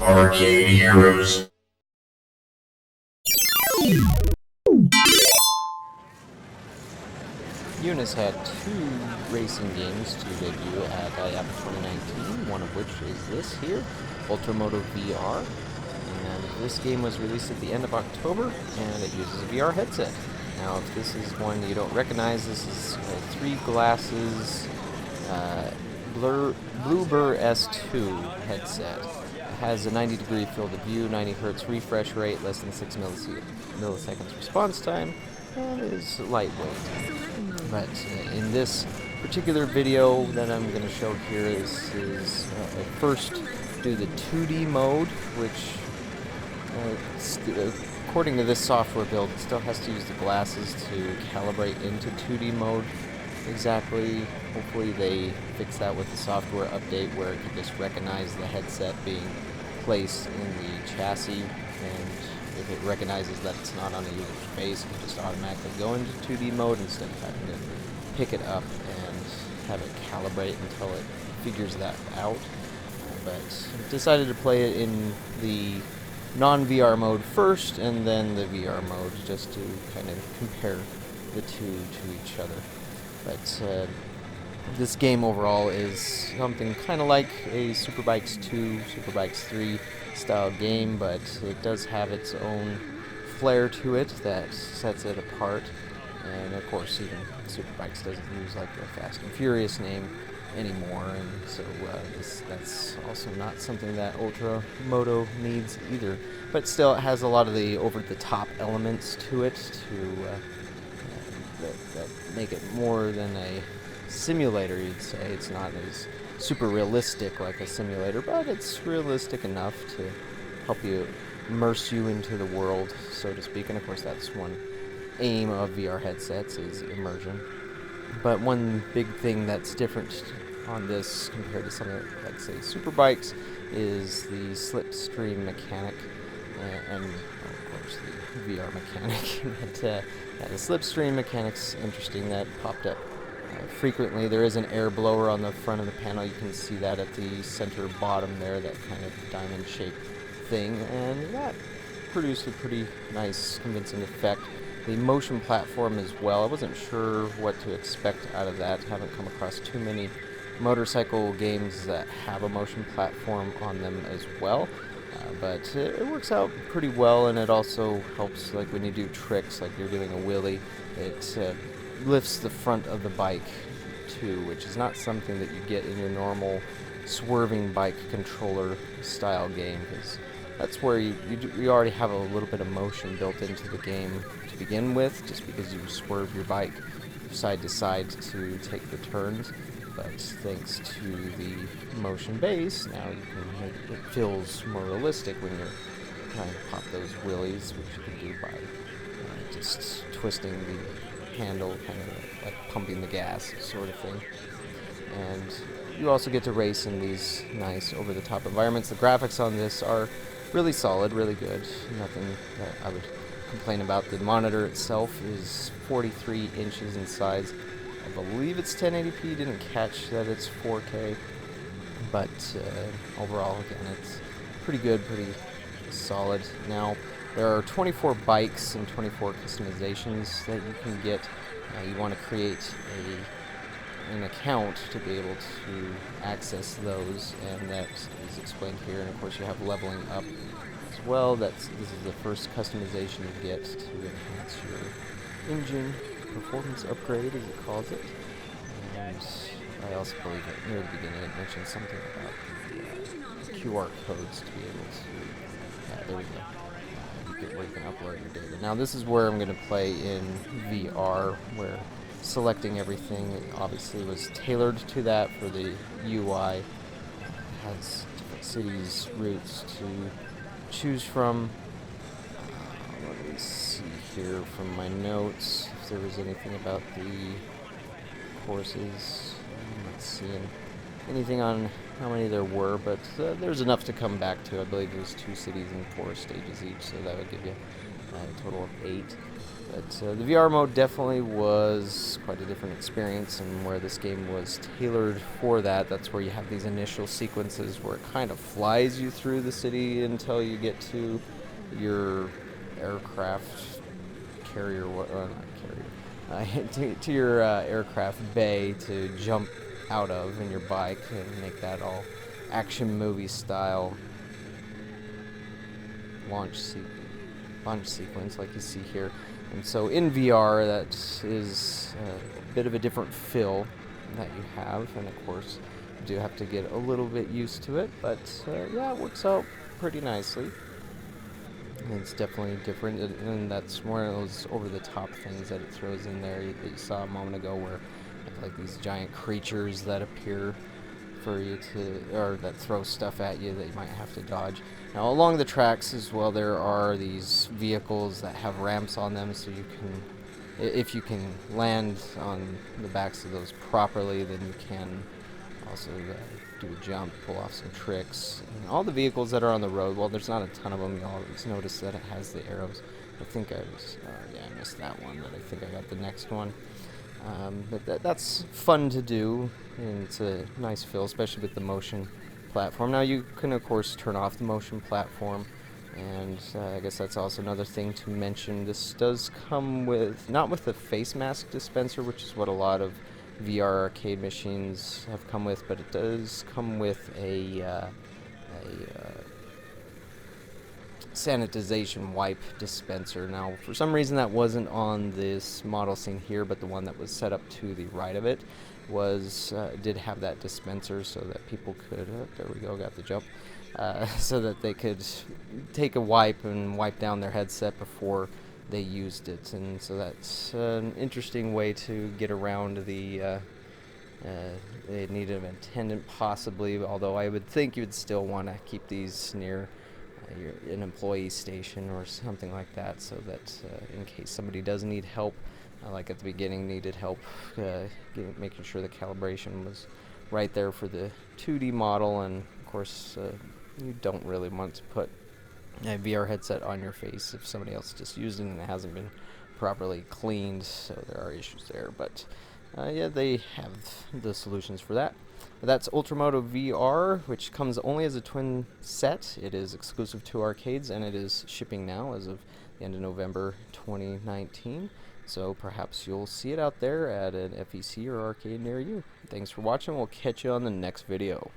Arcade Heroes. UNIS had two racing games to debut at IAPA 2019, one of which is this here, MotoVR. And this game was released at the end of October, and it uses a VR headset. Now, if this is one you don't recognize, this is a 3 glasses Bluebird S2 headset. It has a 90-degree field of view, 90 Hz refresh rate, less than 6 milliseconds response time, and is lightweight. But in this particular video that I'm going to show here is first do the 2D mode, which according to this software build, it still has to use the glasses to calibrate into 2D mode exactly. Hopefully they fix that with the software update where it can just recognize the headset being placed in the chassis, and if it recognizes that it's not on a user's face, it can just automatically go into 2D mode instead of having to pick it up and have it calibrate until it figures that out. But I decided to play it in the non-VR mode first, and then the VR mode, just to kind of compare the two to each other. But this game overall is something kind of like a Superbikes 2, Superbikes 3 style game, but it does have its own flair to it that sets it apart. And of course, even Superbikes doesn't use like the Fast and Furious name anymore, and so that's also not something that Ultra Moto needs either. But still, it has a lot of the over-the-top elements to it that make it more than a simulator, you'd say. It's not as super realistic like a simulator, but it's realistic enough to help you immerse you into the world, so to speak. And of course, that's one aim of VR headsets, is immersion. But one big thing that's different on this compared to something like, say, Superbikes is the slipstream mechanic, and of course the VR mechanic. But the slipstream mechanic's interesting. That popped up frequently. There is an air blower on the front of the panel. You can see that at the center bottom there, that kind of diamond-shaped thing, and that produced a pretty nice, convincing effect. The motion platform as well. I wasn't sure what to expect out of that. Haven't come across too many motorcycle games that have a motion platform on them as well. But it works out pretty well, and it also helps, like when you do tricks, like you're doing a wheelie, it lifts the front of the bike too, which is not something that you get in your normal swerving bike controller style game, because that's where you already have a little bit of motion built into the game to begin with, just because you swerve your bike side to side to take the turns. But thanks to the motion base, now you can make it feels more realistic when you're trying to pop those wheelies, which you can do by just twisting the handle, kind of like pumping the gas sort of thing. And you also get to race in these nice over-the-top environments. The graphics on this are really solid, really good. Nothing that I would complain about. The monitor itself is 43 inches in size. I believe it's 1080p. Didn't catch that it's 4K. But overall, again, it's pretty good, pretty solid. Now, there are 24 bikes and 24 customizations that you can get. You want to create an account to be able to access those, and that is explained here. And of course, you have leveling up as well. This is the first customization you get to enhance your engine performance upgrade, as it calls it. And I also believe that near the beginning it mentioned something about the QR codes to be able to, there we go, where you can upload your data. Now this is where I'm going to play in VR, where selecting everything obviously was tailored to that for the UI. It has different cities, routes to choose from. Let me see here from my notes if there was anything about the courses. I'm not seeing anything on how many there were, but there's enough to come back to. I believe it was 2 cities and 4 stages each, so that would give you a total of 8. But the VR mode definitely was quite a different experience, and where this game was tailored for that. That's where you have these initial sequences where it kind of flies you through the city until you get to your aircraft carrier, not carrier, to your aircraft bay to jump out of in your bike and make that all action movie style launch sequence like you see here. And so in VR, that is a bit of a different feel that you have, and of course you do have to get a little bit used to it, but yeah, it works out pretty nicely. It's definitely different, and that's one of those over-the-top things that it throws in there that you saw a moment ago, where like these giant creatures that appear for you to, or that throw stuff at you that you might have to dodge. Now along the tracks as well, there are these vehicles that have ramps on them, so you can, if you can land on the backs of those properly, then you can also do a jump, pull off some tricks. And all the vehicles that are on the road, well, there's not a ton of them. You'll always notice that it has the arrows. I think I was, yeah, I missed that one, but I think I got the next one. But that's fun to do, and it's a nice feel, especially with the motion platform. Now you can, of course, turn off the motion platform, and I guess that's also another thing to mention. This does come with, not with the face mask dispenser, which is what a lot of VR arcade machines have come with, but it does come with a sanitization wipe dispenser. Now, for some reason that wasn't on this model scene here, but the one that was set up to the right of it was did have that dispenser, so that people could, there we go, got the jump, so that they could take a wipe and wipe down their headset before they used it. And so that's an interesting way to get around the they need an attendant possibly, although I would think you would still want to keep these near an employee station or something like that, so that in case somebody does need help, like at the beginning needed help making sure the calibration was right there for the 2D model. And of course you don't really want to put a VR headset on your face if somebody else is just using it and it hasn't been properly cleaned, so there are issues there. But yeah, they have the solutions for that. That's MotoVR, which comes only as a twin set. It is exclusive to arcades, and it is shipping now as of the end of November 2019. So perhaps you'll see it out there at an FEC or arcade near you. Thanks for watching. We'll catch you on the next video.